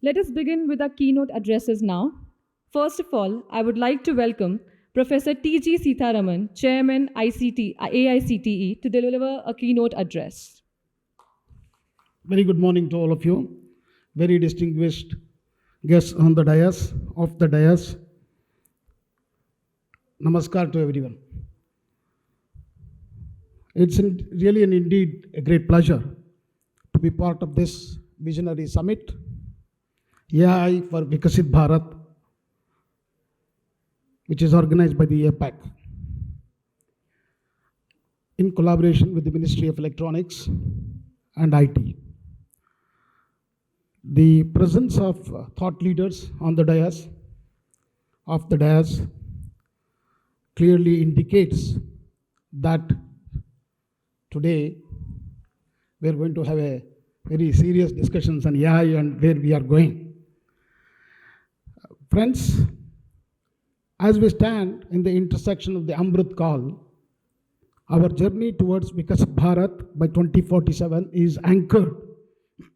Let us begin with our keynote addresses now. First of all, I would like to welcome Professor T.G. Sitharaman, Chairman AICTE, to deliver a keynote address. Very good morning to all of you. Very distinguished guests on the dais, off the dais. Namaskar to everyone. It's really and indeed a great pleasure to be part of this visionary summit, AI for Viksit Bharat, which is organized by the APAC in collaboration with the Ministry of Electronics and IT. The presence of thought leaders on the dais, off the dais, clearly indicates that today we are going to have a very serious discussions on AI and where we are going. Friends, as we stand in the intersection of the Amrit Call, our journey towards Viksit Bharat by 2047 is anchored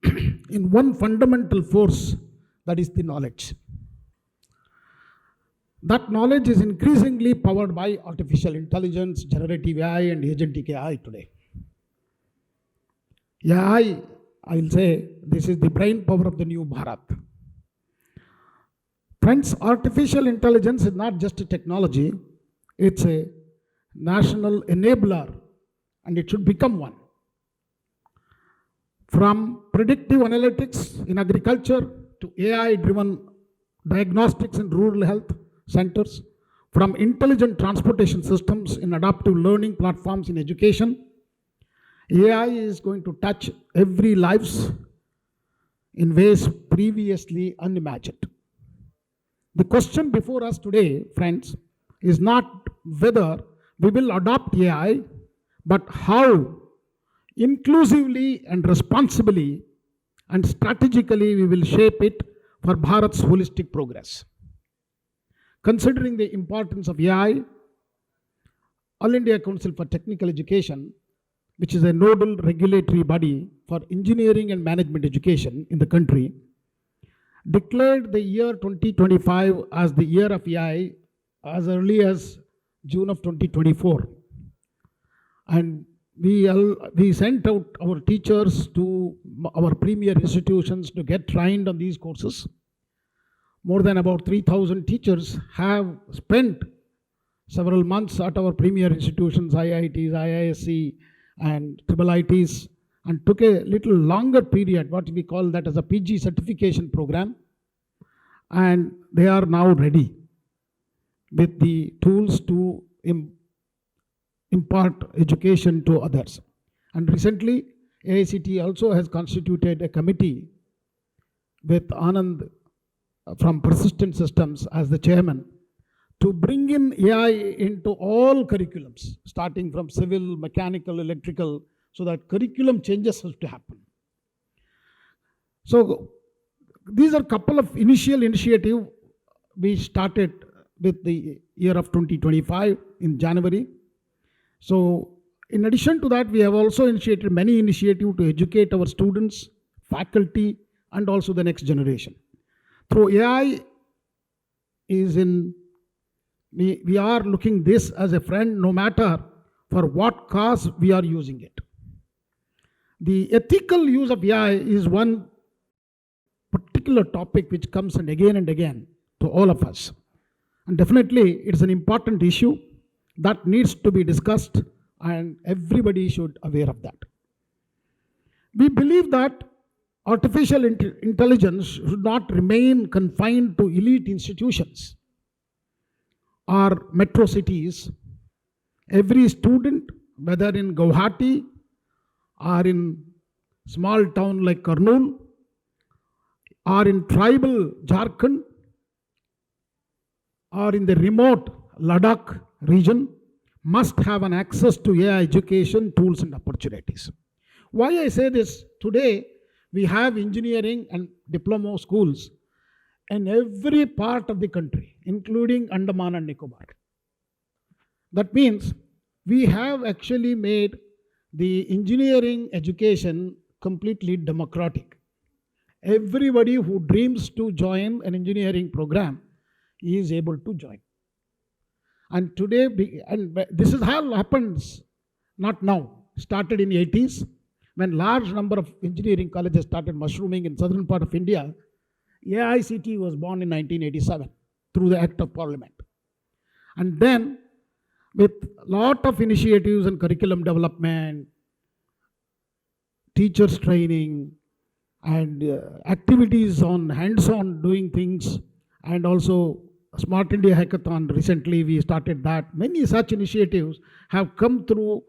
in one fundamental force, that is the knowledge. That knowledge is increasingly powered by artificial intelligence, generative AI, and agentic AI today. AI, I will say, this is the brain power of the new Bharat. Friends, artificial intelligence is not just a technology, it's a national enabler, and it should become one. From predictive analytics in agriculture to AI-driven diagnostics in rural health centers, from intelligent transportation systems in adaptive learning platforms in education, AI is going to touch every lives in ways previously unimagined. The question before us today, friends, is not whether we will adopt AI, but how inclusively and responsibly and strategically we will shape it for Bharat's holistic progress. Considering the importance of AI, All India Council for Technical Education, which is a nodal regulatory body for engineering and management education in the country, declared the year 2025 as the year of AI as early as June of 2024. And we sent out our teachers to our premier institutions to get trained on these courses. More than about 3,000 teachers have spent several months at our premier institutions, IITs, IISc, and IIITs, and took a little longer period, what we call that as a PG certification program, and they are now ready with the tools to impart education to others. And recently, AICTE also has constituted a committee with Anand from Persistent Systems as the chairman to bring in AI into all curriculums, starting from civil, mechanical, electrical, so that curriculum changes have to happen. So these are a couple of initial initiatives we started with the year of 2025 in January. So in addition to that, we have also initiated many initiatives to educate our students, faculty, and also the next generation. Through AI we are looking this as a friend no matter for what cause we are using it. The ethical use of AI is one particular topic which comes and again to all of us. And definitely it's an important issue that needs to be discussed, and everybody should be aware of that. We believe that artificial intelligence should not remain confined to elite institutions or metro cities. Every student, whether in Guwahati or in small town like Kurnool or in tribal Jharkhand or in the remote Ladakh region, must have an access to AI education tools and opportunities. Why I say this? Today, we have engineering and diploma schools in every part of the country, including Andaman and Nicobar. That means we have actually made the engineering education completely democratic. Everybody who dreams to join an engineering program is able to join. And today, this is how happens, not now, started in 80s, when large number of engineering colleges started mushrooming in southern part of India. AICTE was born in 1987 through the Act of Parliament. And then, with lot of initiatives and curriculum development, teachers training, and activities on hands-on doing things, and also Smart India Hackathon, recently we started that. Many such initiatives have come through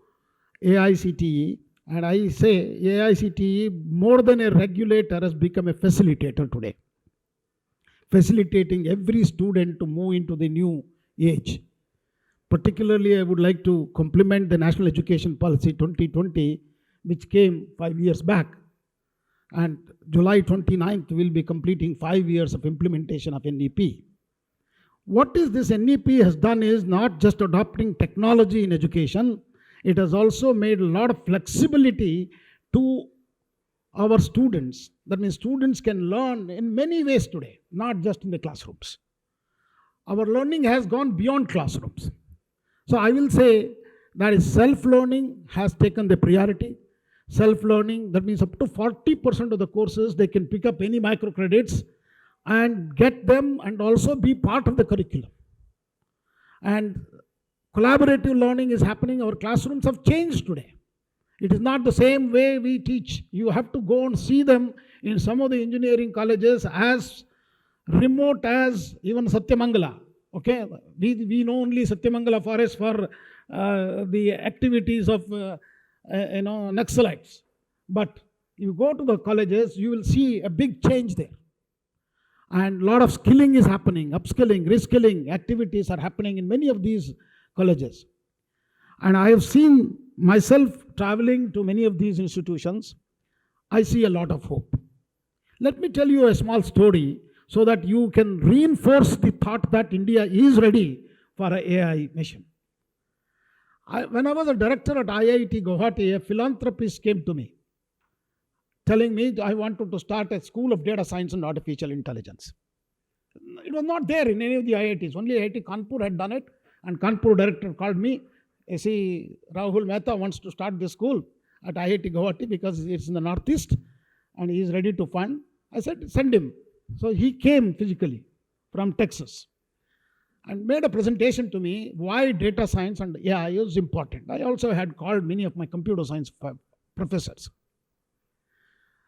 AICTE, and I say AICTE, more than a regulator, has become a facilitator today, facilitating every student to move into the new age. Particularly, I would like to compliment the National Education Policy 2020, which came 5 years back. And July 29th, we'll be completing 5 years of implementation of NEP. What is this NEP has done is not just adopting technology in education, it has also made a lot of flexibility to our students. That means students can learn in many ways today, not just in the classrooms. Our learning has gone beyond classrooms. So I will say that self-learning has taken the priority. Self-learning, that means up to 40% of the courses, they can pick up any microcredits and get them and also be part of the curriculum. And collaborative learning is happening. Our classrooms have changed today. It is not the same way we teach. You have to go and see them in some of the engineering colleges as remote as even Satyamangala. Okay, we know only Satyamangala forest for the activities of Naxalites. But you go to the colleges, you will see a big change there. And a lot of skilling is happening, upskilling, reskilling activities are happening in many of these colleges. And I have seen myself traveling to many of these institutions. I see a lot of hope. Let me tell you a small story so that you can reinforce the thought that India is ready for an AI mission. When I was a director at IIT Guwahati, a philanthropist came to me telling me I wanted to start a school of data science and artificial intelligence. It was not there in any of the IITs. Only IIT Kanpur had done it, and Kanpur director called me. See, Rahul Mehta wants to start this school at IIT Guwahati because it's in the northeast and he is ready to fund. I said, send him. So he came physically from Texas and made a presentation to me why data science and AI is important. I also had called many of my computer science professors.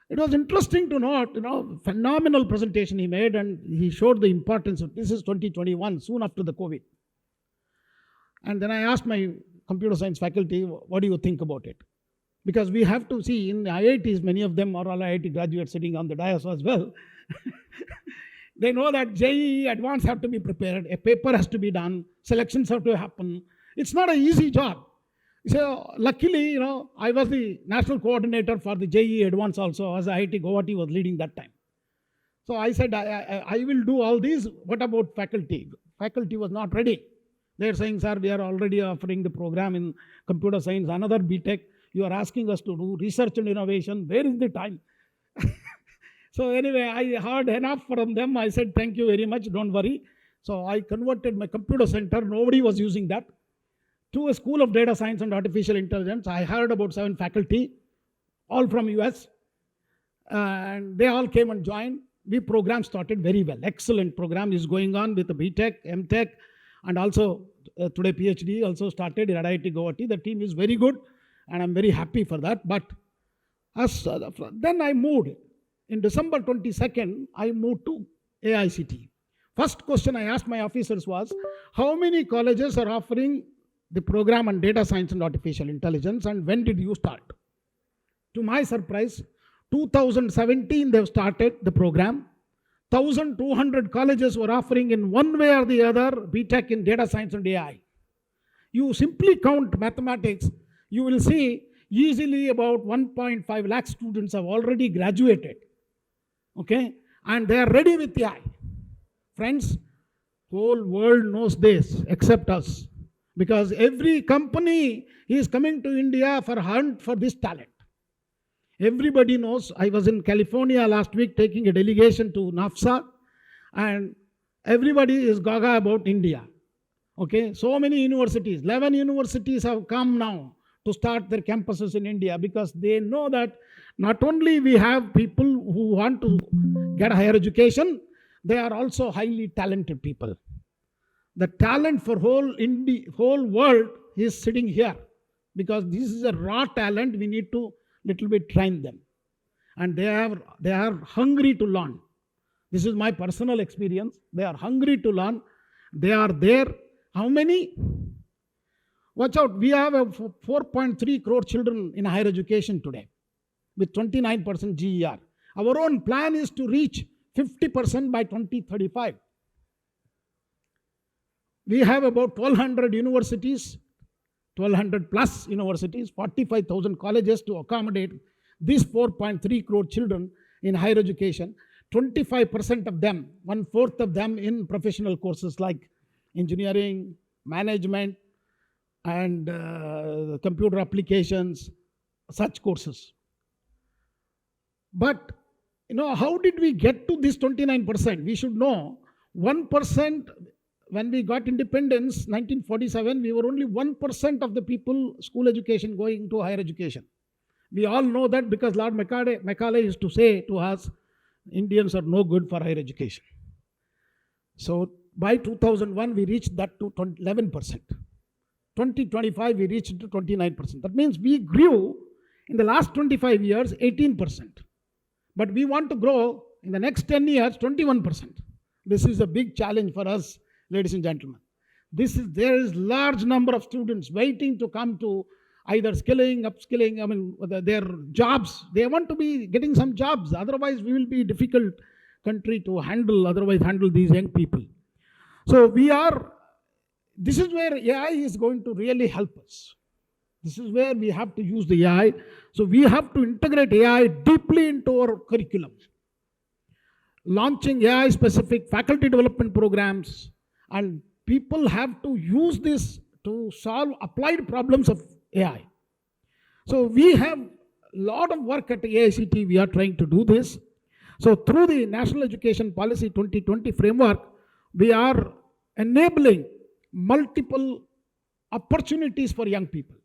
It was interesting to note, phenomenal presentation he made, and he showed the importance of, this is 2021, soon after the COVID. And then I asked my computer science faculty, what do you think about it? Because we have to see in the IITs, many of them are all IIT graduates sitting on the dais as well. They know that JEE advanced have to be prepared, a paper has to be done, selections have to happen. It's not an easy job. So luckily, I was the national coordinator for the JEE advance also, as IIT Guwahati was leading that time. So I said, I will do all these. What about faculty? Faculty was not ready. They're saying, sir, we are already offering the program in computer science, another BTech. You are asking us to do research and innovation. Where is the time? So anyway, I heard enough from them. I said, thank you very much, don't worry. So I converted my computer center, nobody was using that, to a school of data science and artificial intelligence. I hired about 7 faculty, all from US. And they all came and joined. The program started very well. Excellent program is going on with the BTech, MTech, and also today PhD also started at IIT Guwahati. The team is very good, and I'm very happy for that. But then I moved. In December 22nd, I moved to AICTE. First question I asked my officers was, how many colleges are offering the program on data science and artificial intelligence, and when did you start? To my surprise, 2017 they've started the program. 1,200 colleges were offering in one way or the other BTech in data science and AI. You simply count mathematics, you will see easily about 1.5 lakh students have already graduated. Okay, and they are ready with AI. Friends, whole world knows this except us, because every company is coming to India for hunt for this talent. Everybody knows. I was in California last week taking a delegation to NAFSA, and everybody is gaga about India. Okay, so many universities, 11 universities have come now to start their campuses in India, because they know that not only we have people who want to get higher education, they are also highly talented people. The talent for whole world is sitting here, because this is a raw talent. We need to little bit train them, and they are hungry to learn. This is my personal experience. They are hungry to learn. They are there. How many? Watch out. We have 4.3 crore children in higher education today with 29% GER. Our own plan is to reach 50% by 2035. We have about 1,200 universities, 1,200 plus universities, 45,000 colleges to accommodate these 4.3 crore children in higher education. 25% of them, 1/4 of them in professional courses like engineering, management, and computer applications, such courses. But how did we get to this 29%? We should know 1%. When we got independence, 1947, we were only 1% of the people, school education, going to higher education. We all know that, because Lord Macaulay used to say to us, Indians are no good for higher education. So by 2001, we reached that to 11%. 2025, we reached to 29%. That means we grew in the last 25 years 18%. But we want to grow in the next 10 years 21%. This is a big challenge for us, ladies and gentlemen. There is large number of students waiting to come to either skilling, upskilling, their jobs. They want to be getting some jobs. Otherwise, we will be a difficult country to handle these young people. So this is where AI is going to really help us. This is where we have to use the AI. So we have to integrate AI deeply into our curriculum. Launching AI-specific faculty development programs, and people have to use this to solve applied problems of AI. So we have a lot of work at AICTE. We are trying to do this. So through the National Education Policy 2020 framework, we are enabling multiple opportunities for young people.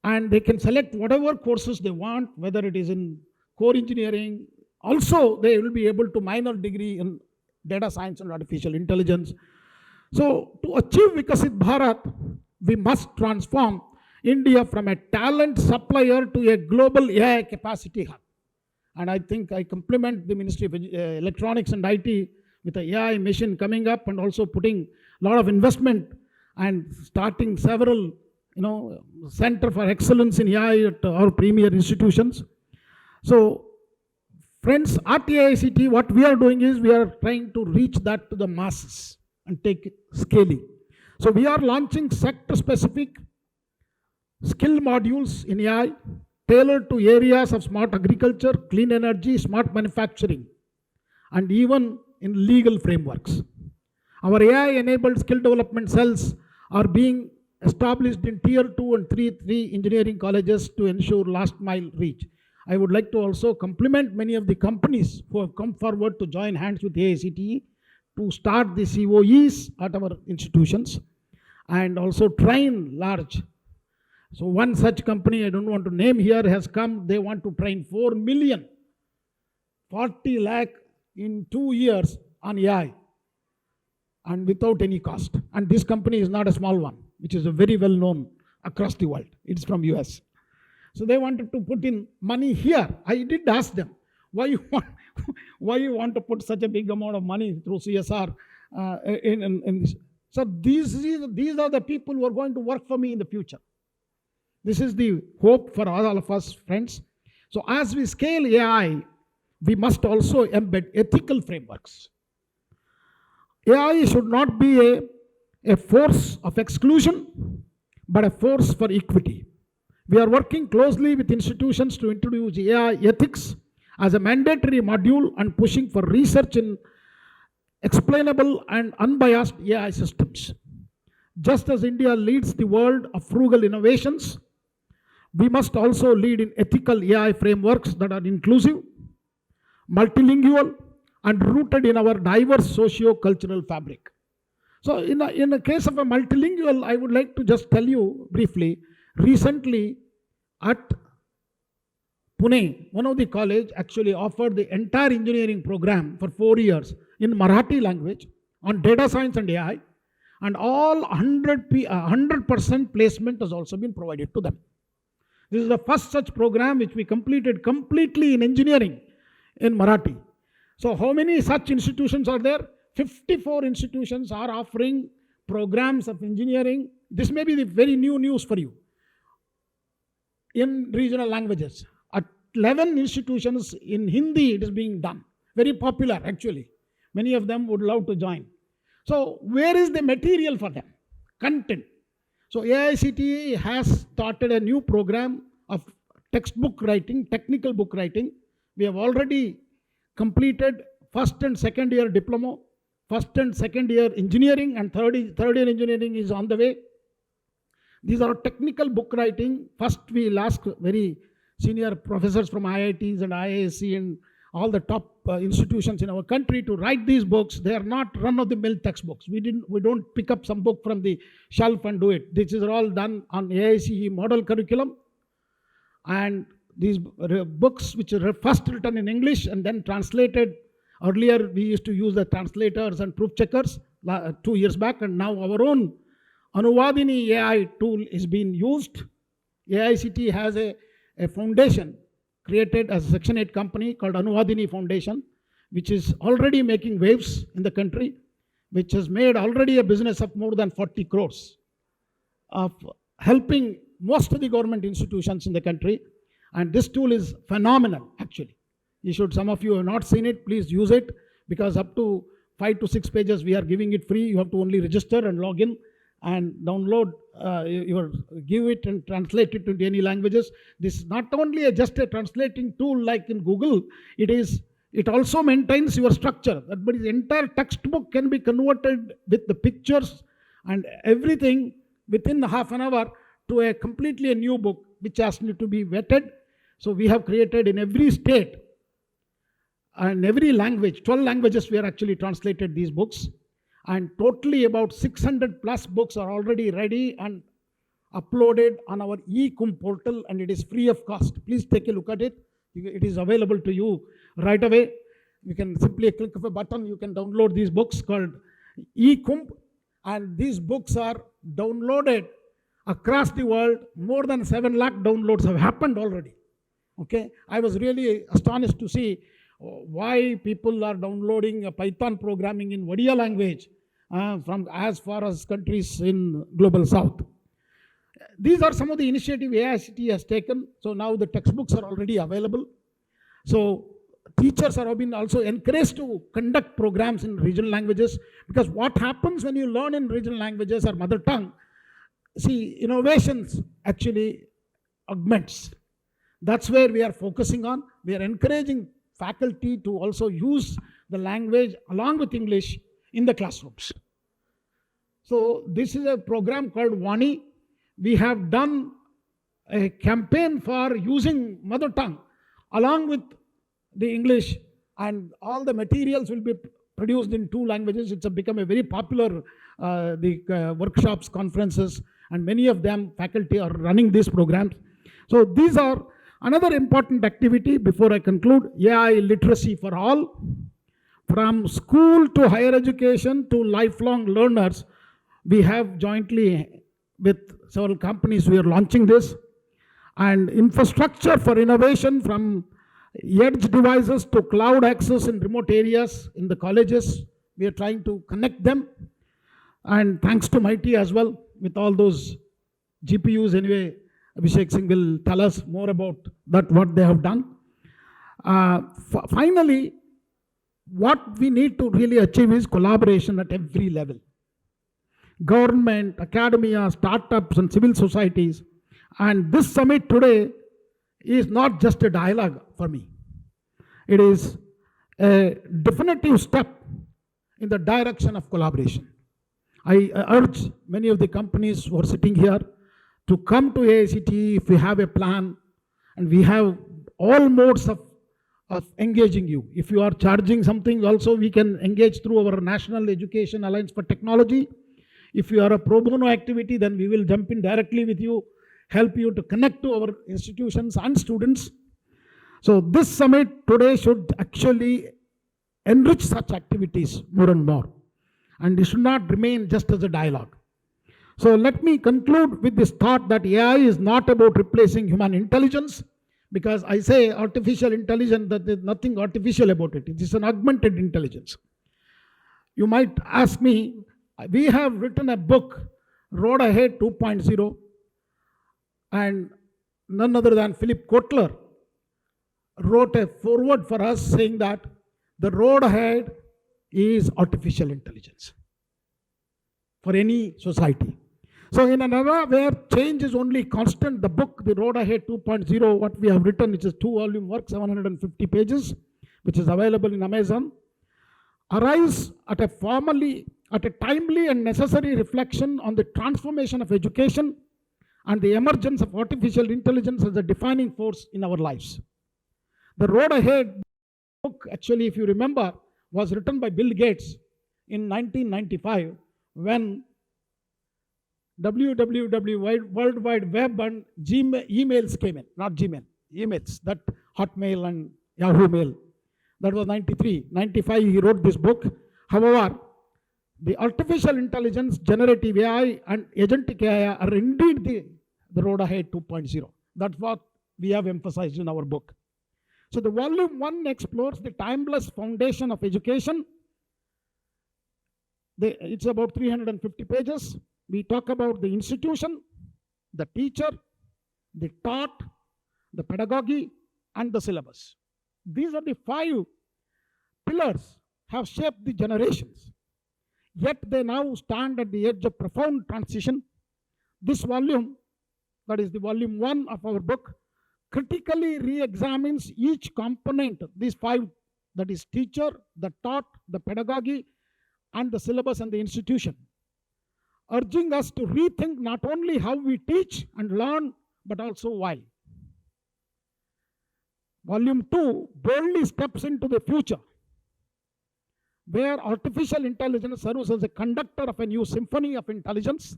And they can select whatever courses they want, whether it is in core engineering. Also, they will be able to minor degree in data science and artificial intelligence. So to achieve Viksit Bharat, we must transform India from a talent supplier to a global AI capacity hub. And I think I compliment the Ministry of Electronics and IT with the AI mission coming up, and also putting a lot of investment and starting several Center for Excellence in AI at our premier institutions. So friends, at AICTE, what we are doing is we are trying to reach that to the masses and take scaling. So we are launching sector-specific skill modules in AI tailored to areas of smart agriculture, clean energy, smart manufacturing, and even in legal frameworks. Our AI-enabled skill development cells are being established in Tier 2 and 3 engineering colleges to ensure last mile reach. I would like to also compliment many of the companies who have come forward to join hands with AICTE to start the COEs at our institutions, and also train large. So one such company, I don't want to name here, has come. They want to train 4 million, 40 lakh in 2 years on AI, and without any cost. And this company is not a small one, which is a very well known across the world. It's from US. So they wanted to put in money here. I did ask them, why you want to put such a big amount of money through CSR in this? So these are the people who are going to work for me in the future. This is the hope for all of us, friends. So as we scale AI, we must also embed ethical frameworks. AI should not be a force of exclusion, but a force for equity. We are working closely with institutions to introduce AI ethics as a mandatory module and pushing for research in explainable and unbiased AI systems. Just as India leads the world of frugal innovations, We must also lead in ethical AI frameworks that are inclusive, multilingual, and rooted in our diverse socio-cultural fabric. So in the case of a multilingual, I would like to just tell you briefly, recently at Pune, one of the college actually offered the entire engineering program for 4 years in Marathi language on data science and AI, and all 100% placement has also been provided to them. This is the first such program which we completed completely in engineering in Marathi. So how many such institutions are there? 54 institutions are offering programs of engineering. This may be the very new news for you in regional languages. At 11 institutions in Hindi it is being done. Very popular actually. Many of them would love to join. So where is the material for them? Content. So AICTE has started a new program of textbook writing, technical book writing. We have already completed first and second year diploma, first and second year engineering, and third year engineering is on the way. These are technical book writing. First we'll ask very senior professors from IITs and IISc and all the top institutions in our country to write these books. They are not run-of-the-mill textbooks. We don't pick up some book from the shelf and do it. This is all done on AICE model curriculum. And these books which are first written in English and then translated. Earlier we used to use the translators and proof checkers 2 years back, and now our own Anuvadini AI tool is being used. AICTE has a foundation created as a Section 8 company called Anuvadini Foundation, which is already making waves in the country, which has made already a business of more than 40 crores of helping most of the government institutions in the country. And this tool is phenomenal actually. Some of you have not seen it, please use it, because up to 5 to 6 pages we are giving it free. You have to only register and log in and download, give it and translate it into any languages. This is not only just a translating tool like in Google, it also maintains your structure. But the entire textbook can be converted with the pictures and everything within half an hour to a completely new book, which has to be vetted. So we have created in every state and every language, 12 languages we are actually translated these books. And totally about 600 plus books are already ready and uploaded on our e-cum portal, and it is free of cost. Please take a look at it. It is available to you right away. You can simply click of a button, you can download these books called e-cum, and these books are downloaded across the world. More than 7 lakh downloads have happened already. Okay, I was really astonished to see why people are downloading Python programming in Odia language from as far as countries in global south. These are some of the initiatives AICTE has taken. So now the textbooks are already available. So teachers have been also encouraged to conduct programs in regional languages, because what happens when you learn in regional languages or mother tongue, see, innovations actually augments. That's where we are focusing on. We are encouraging faculty to also use the language along with English in the classrooms. So this is a program called Vani. We have done a campaign for using mother tongue along with the English, and all the materials will be produced in 2 languages. It's become a very popular workshops, conferences, and many of them faculty are running these programs. So these are another important activity. Before I conclude, AI literacy for all. From school to higher education to lifelong learners, we have jointly with several companies, we are launching this. And infrastructure for innovation, from edge devices to cloud access in remote areas in the colleges, we are trying to connect them. And thanks to MIT as well, with all those GPUs anyway, Abhishek Singh will tell us more about that, what they have done. Finally, what we need to really achieve is collaboration at every level. Government, academia, startups, and civil societies. And this summit today is not just a dialogue for me. It is a definitive step in the direction of collaboration. I urge many of the companies who are sitting here to come to AICTE if we have a plan, and we have all modes of engaging you. If you are charging something, also we can engage through our National Education Alliance for Technology. If you are a pro bono activity, then we will jump in directly with you, help you to connect to our institutions and students. So this summit today should actually enrich such activities more and more, and it should not remain just as a dialogue. So let me conclude with this thought that AI is not about replacing human intelligence, because I say artificial intelligence, that there's nothing artificial about it. It is an augmented intelligence. You might ask me, we have written a book, Road Ahead 2.0, and none other than Philip Kotler wrote a foreword for us saying that the road ahead is artificial intelligence for any society. So in an era where change is only constant, the book, The Road Ahead 2.0, what we have written, which is 2-volume work, 750 pages, which is available in Amazon, arrives at a timely and necessary reflection on the transformation of education and the emergence of artificial intelligence as a defining force in our lives. The Road Ahead book, actually, if you remember, was written by Bill Gates in 1995 when www, World Wide Web, and emails came in, not Gmail, emails, that Hotmail and Yahoo Mail. That was 93. 95, he wrote this book. However, the artificial intelligence, generative AI, and agentic AI are indeed the road ahead 2.0. That's what we have emphasized in our book. So the volume 1 explores the timeless foundation of education. It's about 350 pages. We talk about the institution, the teacher, the taught, the pedagogy, and the syllabus. These are the 5 pillars have shaped the generations. Yet they now stand at the edge of profound transition. This volume, that is the volume 1 of our book, critically re-examines each component, these 5, that is teacher, the taught, the pedagogy, and the syllabus and the institution, urging us to rethink not only how we teach and learn, but also why. Volume 2 boldly steps into the future, where artificial intelligence serves as a conductor of a new symphony of intelligence,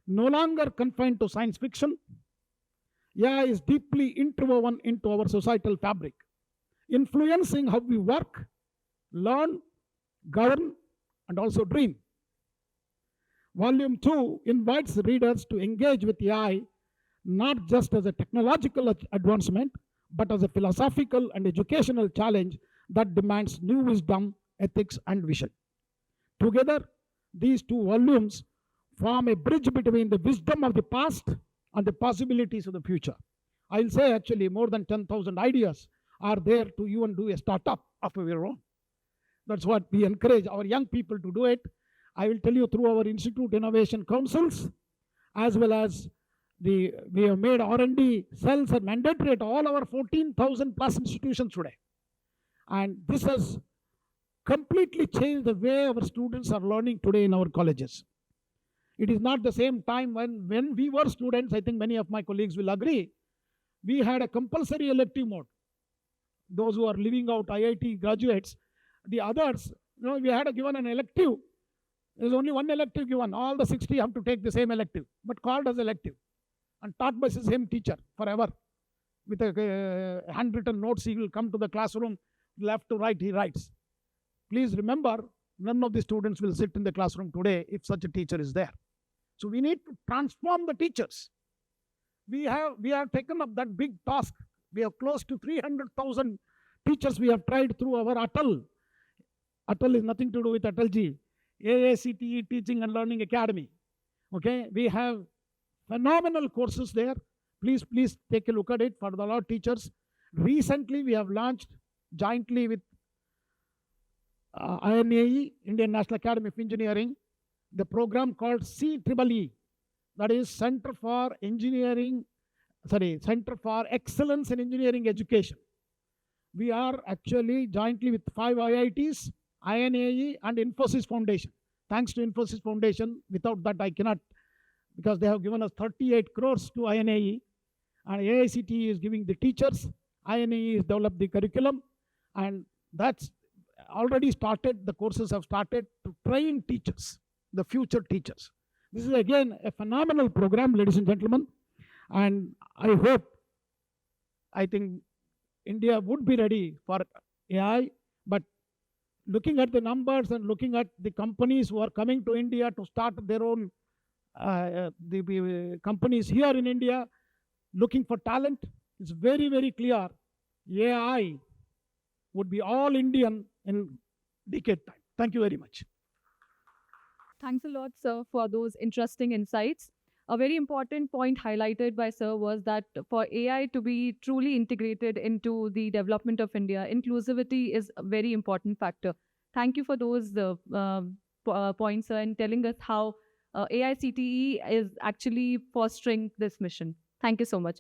no longer confined to science fiction. AI is deeply interwoven into our societal fabric, influencing how we work, learn, govern, and also dream. Volume 2 invites readers to engage with AI not just as a technological advancement, but as a philosophical and educational challenge that demands new wisdom, ethics, and vision. Together, these 2 volumes form a bridge between the wisdom of the past and the possibilities of the future. I'll say actually more than 10,000 ideas are there to even do a startup of your own. That's what we encourage our young people to do it. I will tell you, through our Institute Innovation Councils, as well as we have made R&D cells are mandatory at all our 14,000 plus institutions today. And this has completely changed the way our students are learning today in our colleges. It is not the same time when we were students. I think many of my colleagues will agree. We had a compulsory elective mode. Those who are living out IIT graduates, the others, we had given an elective. There's only one elective given. All the 60 have to take the same elective, but called as elective and taught by the same teacher forever. With a handwritten notes, he will come to the classroom, left to right, he writes. Please remember, none of the students will sit in the classroom today if such a teacher is there. So we need to transform the teachers. We have taken up that big task. We have close to 300,000 teachers we have tried through our ATAL. ATAL is nothing to do with ATALji. AICTE Teaching and Learning Academy. Okay, we have phenomenal courses there. Please take a look at it for the lot teachers. Recently, we have launched jointly with INAE, Indian National Academy of Engineering, the program called CEEE, that is Center for Excellence in Engineering Education. We are actually jointly with 5 IITs, INAE, and Infosys Foundation. Thanks to Infosys Foundation, without that I cannot because they have given us 38 crores to INAE, and AICTE is giving the teachers, INAE has developed the curriculum, and that's already started. The courses have started to train teachers, the future teachers. This is again a phenomenal program, ladies and gentlemen, and I think India would be ready for AI, but looking at the numbers and looking at the companies who are coming to India to start their own the companies here in India, looking for talent, it's very, very clear AI would be all Indian in decade time. Thank you very much. Thanks a lot, sir, for those interesting insights. A very important point highlighted by sir was that for AI to be truly integrated into the development of India, inclusivity is a very important factor. Thank you for those points, sir, and telling us how AICTE is actually fostering this mission. Thank you so much.